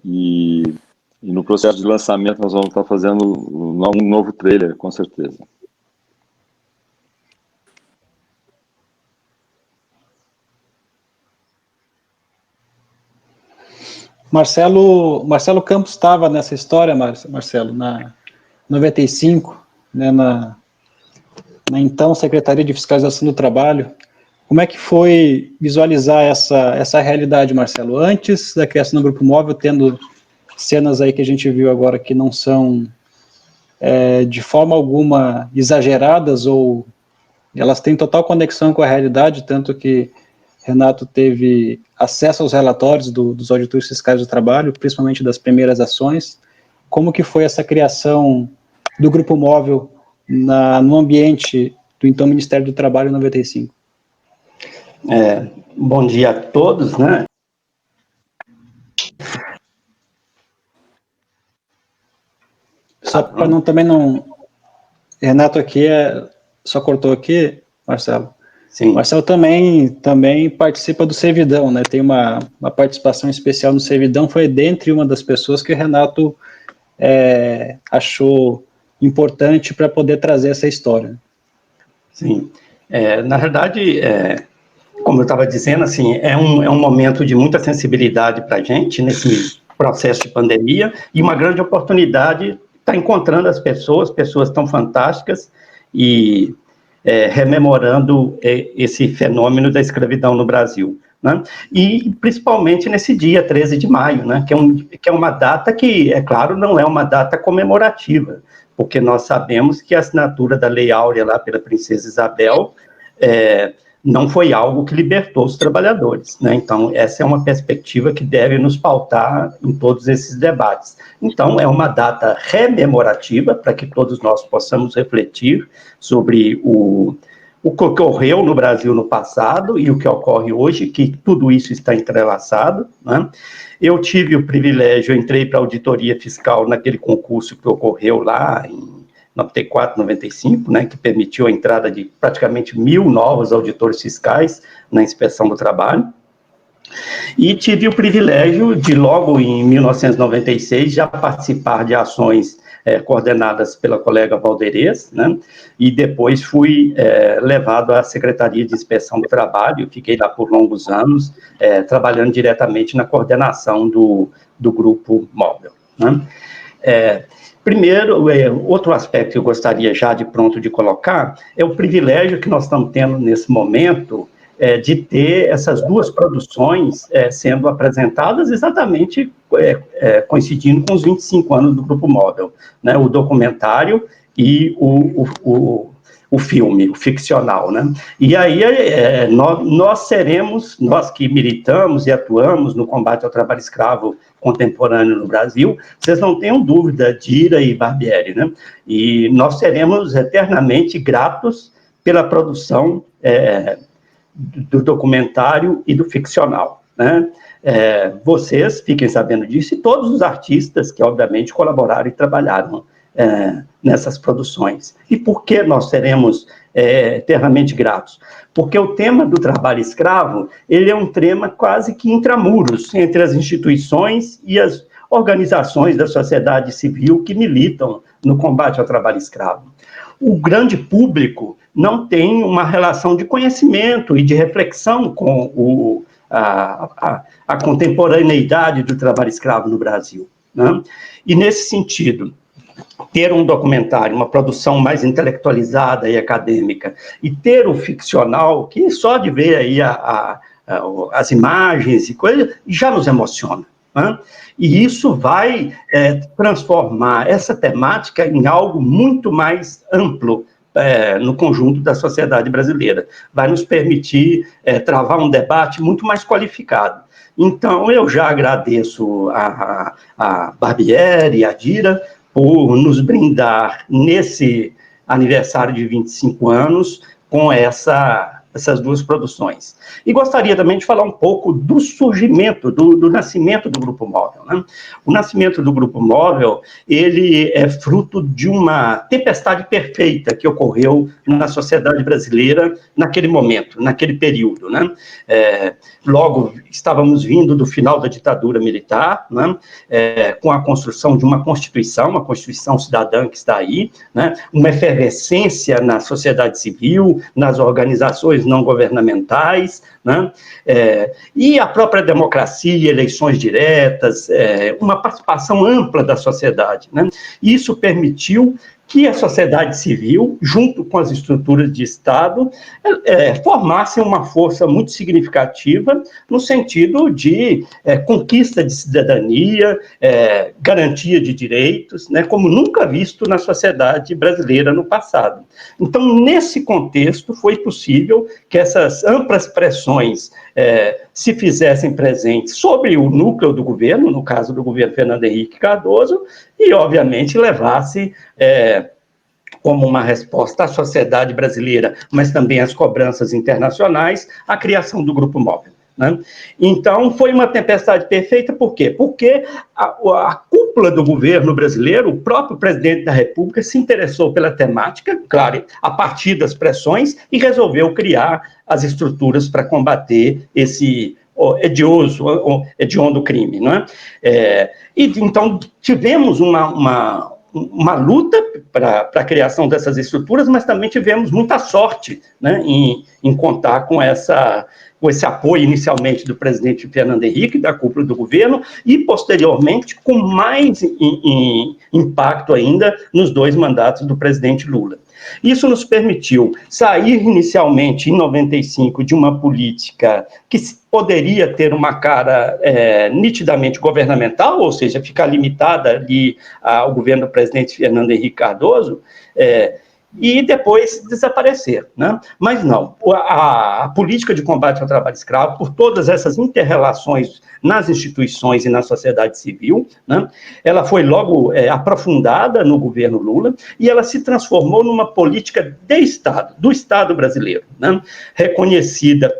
Speaker 2: E no processo de lançamento nós vamos estar fazendo um novo trailer, com certeza.
Speaker 1: Marcelo Campos estava nessa história, Marcelo, na 95, né, na então Secretaria de Fiscalização do Trabalho. Como é que foi visualizar essa realidade, Marcelo? Antes da criação do Grupo Móvel, tendo cenas aí que a gente viu agora que não são de forma alguma exageradas, ou elas têm total conexão com a realidade, tanto que Renato teve acesso aos relatórios dos auditores fiscais do trabalho, principalmente das primeiras ações. Como que foi essa criação do Grupo Móvel no ambiente do então Ministério do Trabalho em 95?
Speaker 9: Bom dia a todos, né?
Speaker 1: Só para Renato aqui só cortou aqui, Marcelo.
Speaker 9: Sim.
Speaker 1: Marcelo também participa do Servidão, né? Tem uma participação especial no Servidão, foi dentre uma das pessoas que o Renato achou importante para poder trazer essa história.
Speaker 9: Sim. Na verdade, como eu estava dizendo, assim, é um momento de muita sensibilidade para a gente nesse processo de pandemia e uma grande oportunidade estar encontrando as pessoas tão fantásticas e rememorando esse fenômeno da escravidão no Brasil, né? E principalmente nesse dia 13 de maio, né? Que é uma data que, é claro, não é uma data comemorativa, porque nós sabemos que a assinatura da Lei Áurea lá pela Princesa Isabel não foi algo que libertou os trabalhadores, né? Então, essa é uma perspectiva que deve nos pautar em todos esses debates. Então, é uma data rememorativa para que todos nós possamos refletir sobre o que ocorreu no Brasil no passado e o que ocorre hoje, que tudo isso está entrelaçado, né? Eu tive o privilégio, eu entrei para a auditoria fiscal naquele concurso que ocorreu lá em 94, 95, né, que permitiu a entrada de praticamente 1.000 novos auditores fiscais na inspeção do trabalho, e tive o privilégio de, logo em 1996, já participar de ações coordenadas pela colega Valderez, né, e depois fui levado à Secretaria de Inspeção do Trabalho, fiquei lá por longos anos, trabalhando diretamente na coordenação do Grupo Móvel, né. Primeiro, outro aspecto que eu gostaria já de pronto de colocar é o privilégio que nós estamos tendo nesse momento de ter essas duas produções sendo apresentadas exatamente coincidindo com os 25 anos do Grupo Móvel, né? O documentário e o o filme, o ficcional, né? E aí nós que militamos e atuamos no combate ao trabalho escravo contemporâneo no Brasil, vocês não tenham dúvida, Dira e Barbieri, né? E nós seremos eternamente gratos pela produção do documentário e do ficcional, né? Vocês fiquem sabendo disso, e todos os artistas que, obviamente, colaboraram e trabalharam nessas produções. E por que nós seremos eternamente gratos? Porque o tema do trabalho escravo, ele é um tema quase que intramuros entre as instituições e as organizações da sociedade civil que militam no combate ao trabalho escravo. O grande público não tem uma relação de conhecimento e de reflexão com a contemporaneidade do trabalho escravo no Brasil, né? E, nesse sentido, ter um documentário, uma produção mais intelectualizada e acadêmica, e ter o ficcional, que só de ver aí as imagens e coisas, já nos emociona, né? E isso vai transformar essa temática em algo muito mais amplo no conjunto da sociedade brasileira. Vai nos permitir travar um debate muito mais qualificado. Então, eu já agradeço a Barbieri e a Dira por nos brindar nesse aniversário de 25 anos com essas duas produções. E gostaria também de falar um pouco do surgimento, do nascimento do Grupo Móvel, né? O nascimento do Grupo Móvel, ele é fruto de uma tempestade perfeita que ocorreu na sociedade brasileira naquele momento, naquele período, né? Logo, estávamos vindo do final da ditadura militar, né? Com a construção de uma Constituição cidadã que está aí, né? Uma efervescência na sociedade civil, nas organizações não governamentais, né? E a própria democracia, eleições diretas, uma participação ampla da sociedade, né? Isso permitiu que a sociedade civil, junto com as estruturas de Estado, formassem uma força muito significativa no sentido de conquista de cidadania, garantia de direitos, né, como nunca visto na sociedade brasileira no passado. Então, nesse contexto, foi possível que essas amplas pressões se fizessem presentes sobre o núcleo do governo, no caso do governo Fernando Henrique Cardoso, e, obviamente, levasse como uma resposta à sociedade brasileira, mas também às cobranças internacionais, a criação do Grupo Móvel, né? Então, foi uma tempestade perfeita, por quê? Porque a cúpula do governo brasileiro, o próprio presidente da República, se interessou pela temática, claro, a partir das pressões, e resolveu criar as estruturas para combater esse hediondo crime, não é? E então tivemos uma luta para a criação dessas estruturas, mas também tivemos muita sorte, né, em contar com esse apoio inicialmente do presidente Fernando Henrique, da cúpula do governo, e posteriormente com mais impacto ainda nos 2 mandatos do presidente Lula. Isso nos permitiu sair inicialmente, em 95, de uma política que poderia ter uma cara nitidamente governamental, ou seja, ficar limitada ali ao governo do presidente Fernando Henrique Cardoso, e depois desaparecer, né? Mas não, a política de combate ao trabalho escravo, por todas essas inter-relações nas instituições e na sociedade civil, né, ela foi logo aprofundada no governo Lula, e ela se transformou numa política de Estado, do Estado brasileiro, né, reconhecida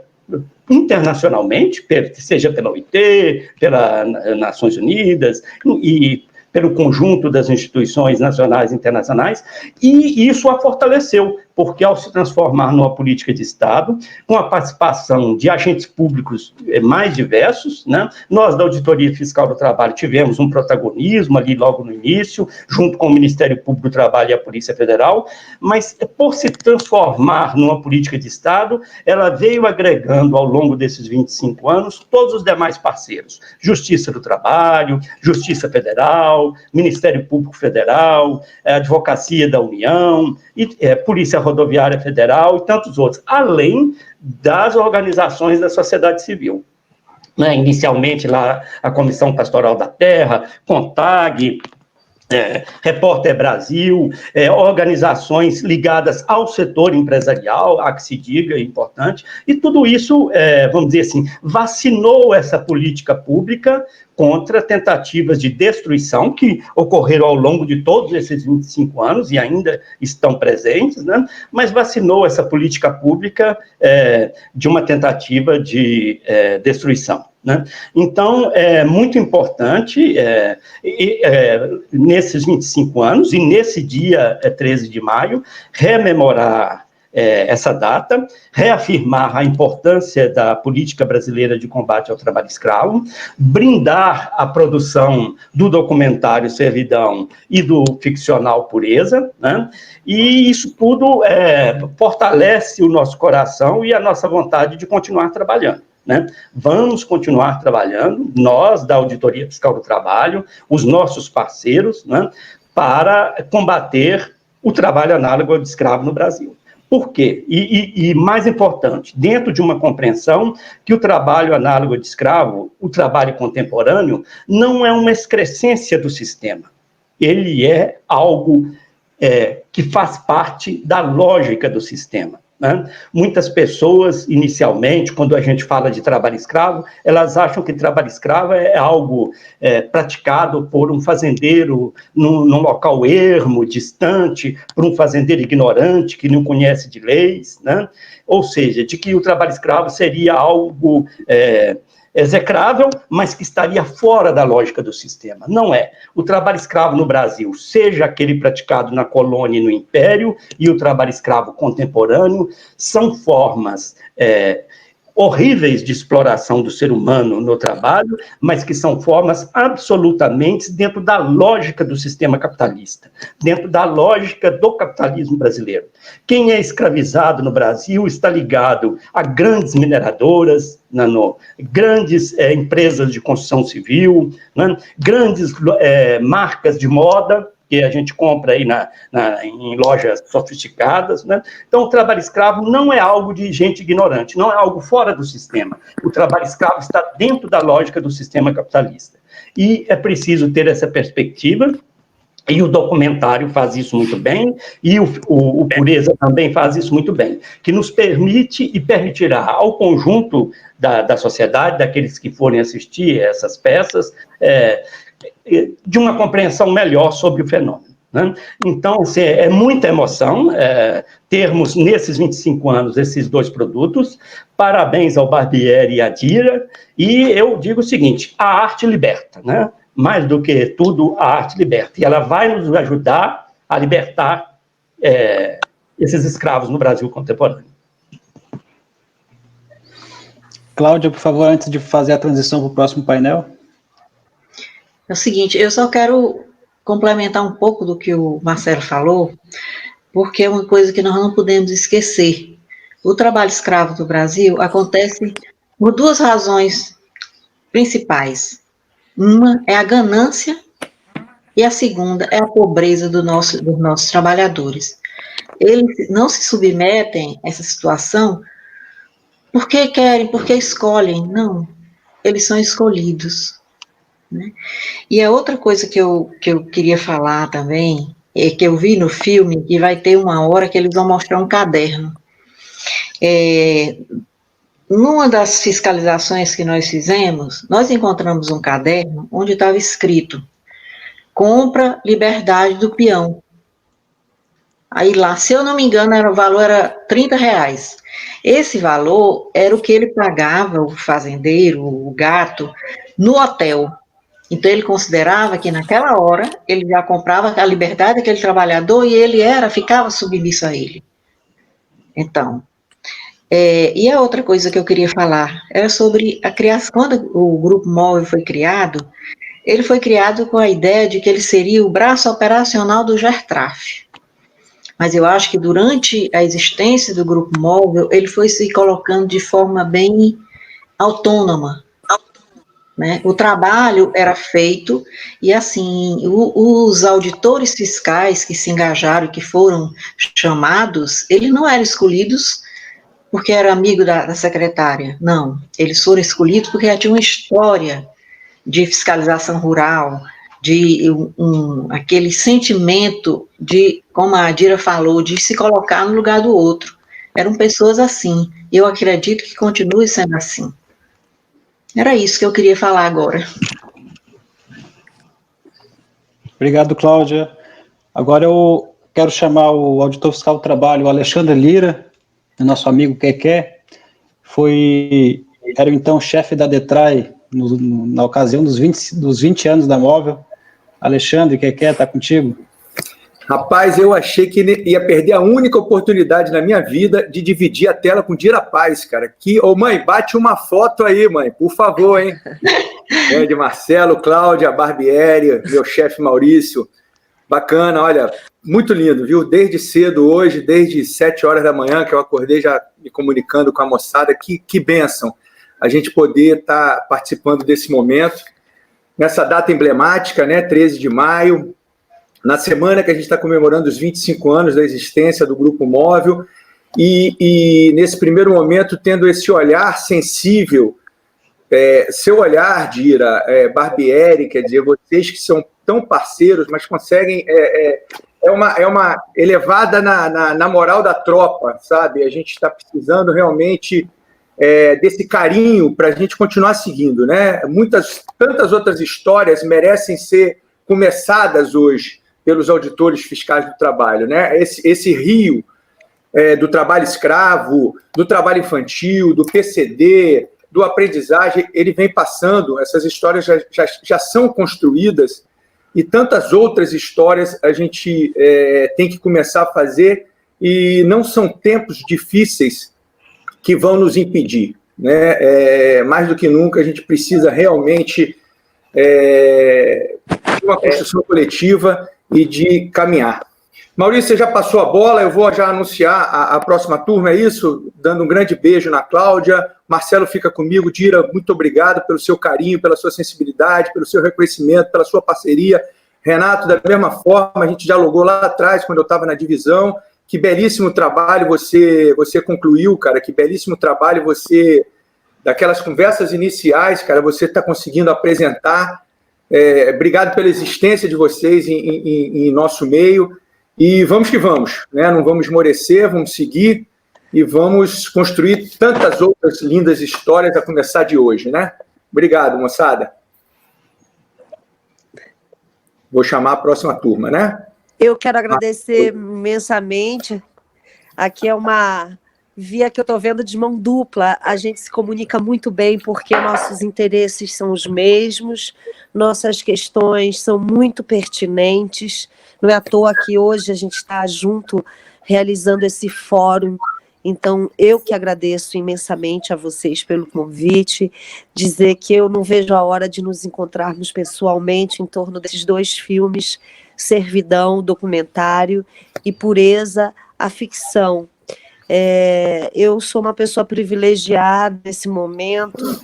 Speaker 9: internacionalmente, seja pela OIT, pelas Nações Unidas, e pelo conjunto das instituições nacionais e internacionais, e isso a fortaleceu, porque ao se transformar numa política de Estado, com a participação de agentes públicos mais diversos, né, nós da Auditoria Fiscal do Trabalho tivemos um protagonismo ali logo no início, junto com o Ministério Público do Trabalho e a Polícia Federal, mas por se transformar numa política de Estado, ela veio agregando ao longo desses 25 anos todos os demais parceiros, Justiça do Trabalho, Justiça Federal, Ministério Público Federal, Advocacia da União, e Polícia Rodoviária Federal e tantos outros, além das organizações da sociedade civil, né? Inicialmente lá a Comissão Pastoral da Terra, CONTAG, Repórter Brasil, organizações ligadas ao setor empresarial, há que se diga, é importante, e tudo isso, vamos dizer assim, vacinou essa política pública contra tentativas de destruição que ocorreram ao longo de todos esses 25 anos e ainda estão presentes, né? Mas vacinou essa política pública de uma tentativa de destruição. Né? Então, é muito importante, nesses 25 anos, e nesse dia 13 de maio, rememorar essa data, reafirmar a importância da política brasileira de combate ao trabalho escravo, brindar a produção do documentário Servidão e do ficcional Pureza, né? E isso tudo fortalece o nosso coração e a nossa vontade de continuar trabalhando. Né? Vamos continuar trabalhando, nós da Auditoria Fiscal do Trabalho, os nossos parceiros, né, para combater o trabalho análogo ao de escravo no Brasil. Por quê? E mais importante, dentro de uma compreensão que o trabalho análogo de escravo, o trabalho contemporâneo, não é uma excrescência do sistema. Ele é algo que faz parte da lógica do sistema. Né? Muitas pessoas, inicialmente, quando a gente fala de trabalho escravo, elas acham que trabalho escravo é algo praticado por um fazendeiro num local ermo, distante, por um fazendeiro ignorante que não conhece de leis, né? Ou seja, de que o trabalho escravo seria algo execrável, mas que estaria fora da lógica do sistema. Não é. O trabalho escravo no Brasil, seja aquele praticado na colônia e no império, e o trabalho escravo contemporâneo, são formas horríveis de exploração do ser humano no trabalho, mas que são formas absolutamente dentro da lógica do sistema capitalista, dentro da lógica do capitalismo brasileiro. Quem é escravizado no Brasil está ligado a grandes mineradoras, grandes empresas de construção civil, né, grandes marcas de moda, que a gente compra aí em lojas sofisticadas, né? Então, o trabalho escravo não é algo de gente ignorante, não é algo fora do sistema. O trabalho escravo está dentro da lógica do sistema capitalista. E é preciso ter essa perspectiva, e o documentário faz isso muito bem, e o Pureza também faz isso muito bem, que nos permite e permitirá ao conjunto da sociedade, daqueles que forem assistir essas peças, de uma compreensão melhor sobre o fenômeno. Né? Então, é muita emoção termos, nesses 25 anos, esses dois produtos. Parabéns ao Barbieri e à Dira, e eu digo o seguinte, a arte liberta, né? Mais do que tudo, a arte liberta, e ela vai nos ajudar a libertar esses escravos no Brasil contemporâneo.
Speaker 1: Cláudia, por favor, antes de fazer a transição para o próximo painel.
Speaker 4: É o seguinte, eu só quero complementar um pouco do que o Marcelo falou, porque é uma coisa que nós não podemos esquecer. O trabalho escravo do Brasil acontece por duas razões principais. Uma é a ganância e a segunda é a pobreza dos nossos trabalhadores. Eles não se submetem a essa situação porque querem, porque escolhem, não. Eles são escolhidos. Né? E a outra coisa que eu queria falar também, é que eu vi no filme, que vai ter uma hora que eles vão mostrar um caderno. Numa das fiscalizações que nós fizemos, nós encontramos um caderno onde estava escrito compra liberdade do peão. Aí lá, se eu não me engano, o valor era R$30. Esse valor era o que ele pagava, o fazendeiro, o gato, no hotel. Então, ele considerava que naquela hora ele já comprava a liberdade daquele trabalhador e ele ficava submisso a ele. Então, e a outra coisa que eu queria falar era sobre a criação. Quando o Grupo Móvel foi criado, ele foi criado com a ideia de que ele seria o braço operacional do GERTRAF. Mas eu acho que durante a existência do Grupo Móvel, ele foi se colocando de forma bem autônoma. Né? O trabalho era feito e, assim, os auditores fiscais que se engajaram, que foram chamados, eles não eram escolhidos porque era amigo da secretária, não. Eles foram escolhidos porque já tinha uma história de fiscalização rural, aquele sentimento de, como a Dira falou, de se colocar no lugar do outro. Eram pessoas assim. Eu acredito que continue sendo assim. Era isso que eu queria falar agora.
Speaker 1: Obrigado, Cláudia. Agora eu quero chamar o auditor fiscal do trabalho, o Alexandre Lira, nosso amigo Keké, era então chefe da DETRAI na ocasião dos 20 anos da Móvel. Alexandre, Keké, está contigo?
Speaker 10: Rapaz, eu achei que ia perder a única oportunidade na minha vida de dividir a tela com Dira Paz, cara. Ô, mãe, bate uma foto aí, mãe, por favor, hein? De Marcelo, Cláudia, Barbieri, meu chefe Maurício. Bacana, olha, muito lindo, viu? Desde cedo hoje, desde 7 horas da manhã, que eu acordei já me comunicando com a moçada. Que bênção a gente poder estar participando desse momento, nessa data emblemática, né? 13 de maio, na semana que a gente está comemorando os 25 anos da existência do Grupo Móvel, e nesse primeiro momento, tendo esse olhar sensível, seu olhar, Dira, Barbieri, quer dizer, vocês que são tão parceiros, mas conseguem... É uma elevada na moral da tropa, sabe? A gente está precisando realmente desse carinho para a gente continuar seguindo, né? Tantas outras histórias merecem ser começadas hoje pelos auditores fiscais do trabalho, né? Esse rio do trabalho escravo, do trabalho infantil, do PCD, do aprendizagem, ele vem passando, essas histórias já são construídas, e tantas outras histórias a gente tem que começar a fazer, e não são tempos difíceis que vão nos impedir, né? Mais do que nunca, a gente precisa realmente de uma construção coletiva e de caminhar. Maurício, você já passou a bola, eu vou já anunciar a próxima turma, é isso? Dando um grande beijo na Cláudia. Marcelo fica comigo. Dira, muito obrigado pelo seu carinho, pela sua sensibilidade, pelo seu reconhecimento, pela sua parceria. Renato, da mesma forma, a gente dialogou lá atrás, quando eu estava na divisão. Que belíssimo trabalho você concluiu, cara, que belíssimo trabalho daquelas conversas iniciais, cara, você está conseguindo apresentar. Obrigado pela existência de vocês em nosso meio. E vamos que vamos, né? Não vamos esmorecer, vamos seguir e vamos construir tantas outras lindas histórias a começar de hoje, né? Obrigado, moçada. Vou chamar a próxima turma, né?
Speaker 3: Eu quero agradecer imensamente. Aqui é uma via que eu estou vendo de mão dupla. A gente se comunica muito bem porque nossos interesses são os mesmos, nossas questões são muito pertinentes. Não é à toa que hoje a gente está junto realizando esse fórum. Então, eu que agradeço imensamente a vocês pelo convite, dizer que eu não vejo a hora de nos encontrarmos pessoalmente em torno desses 2 filmes, Servidão, documentário, e Pureza, a ficção. Eu sou uma pessoa privilegiada nesse momento,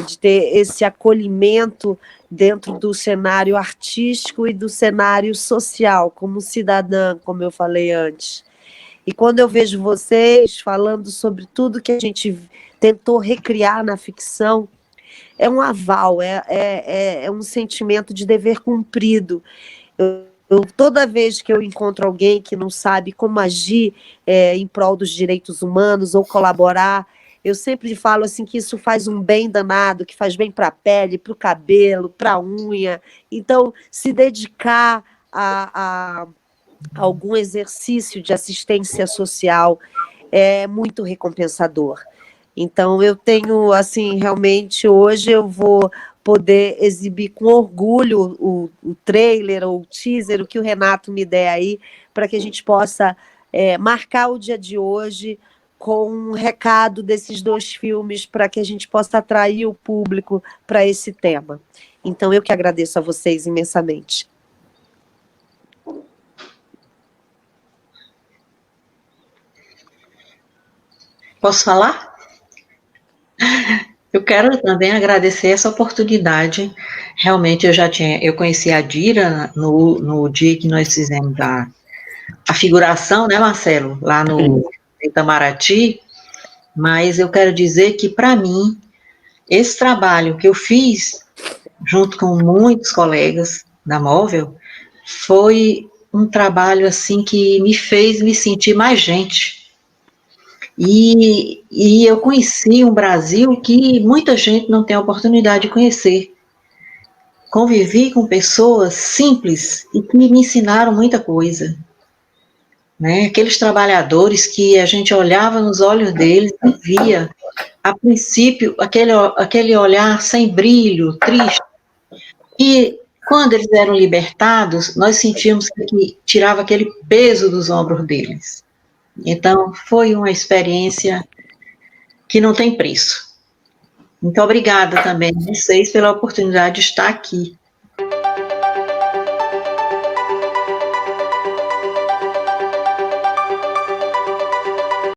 Speaker 3: de ter esse acolhimento dentro do cenário artístico e do cenário social, como cidadã, como eu falei antes. E quando eu vejo vocês falando sobre tudo que a gente tentou recriar na ficção, é um aval, é um sentimento de dever cumprido. Toda vez que eu encontro alguém que não sabe como agir em prol dos direitos humanos ou colaborar, eu sempre falo assim que isso faz um bem danado, que faz bem para a pele, para o cabelo, para a unha. Então, se dedicar a algum exercício de assistência social é muito recompensador. Então, eu tenho, assim, realmente, hoje eu vou poder exibir com orgulho o trailer ou o teaser, o que o Renato me der aí, para que a gente possa marcar o dia de hoje com um recado desses 2 filmes, para que a gente possa atrair o público para esse tema. Então, eu que agradeço a vocês imensamente.
Speaker 4: Posso falar? Eu quero também agradecer essa oportunidade. Realmente eu conheci a Dira no dia que nós fizemos a figuração, né, Marcelo, lá no Itamaraty, mas eu quero dizer que, para mim, esse trabalho que eu fiz, junto com muitos colegas, da Móvel, foi um trabalho assim que me fez me sentir mais gente. E eu conheci um Brasil que muita gente não tem a oportunidade de conhecer. Convivi com pessoas simples e que me ensinaram muita coisa. Né? Aqueles trabalhadores que a gente olhava nos olhos deles e via, a princípio, aquele olhar sem brilho, triste. E quando eles eram libertados, nós sentíamos que tirava aquele peso dos ombros deles. Então, foi uma experiência que não tem preço. Muito obrigada também a vocês pela oportunidade de estar aqui.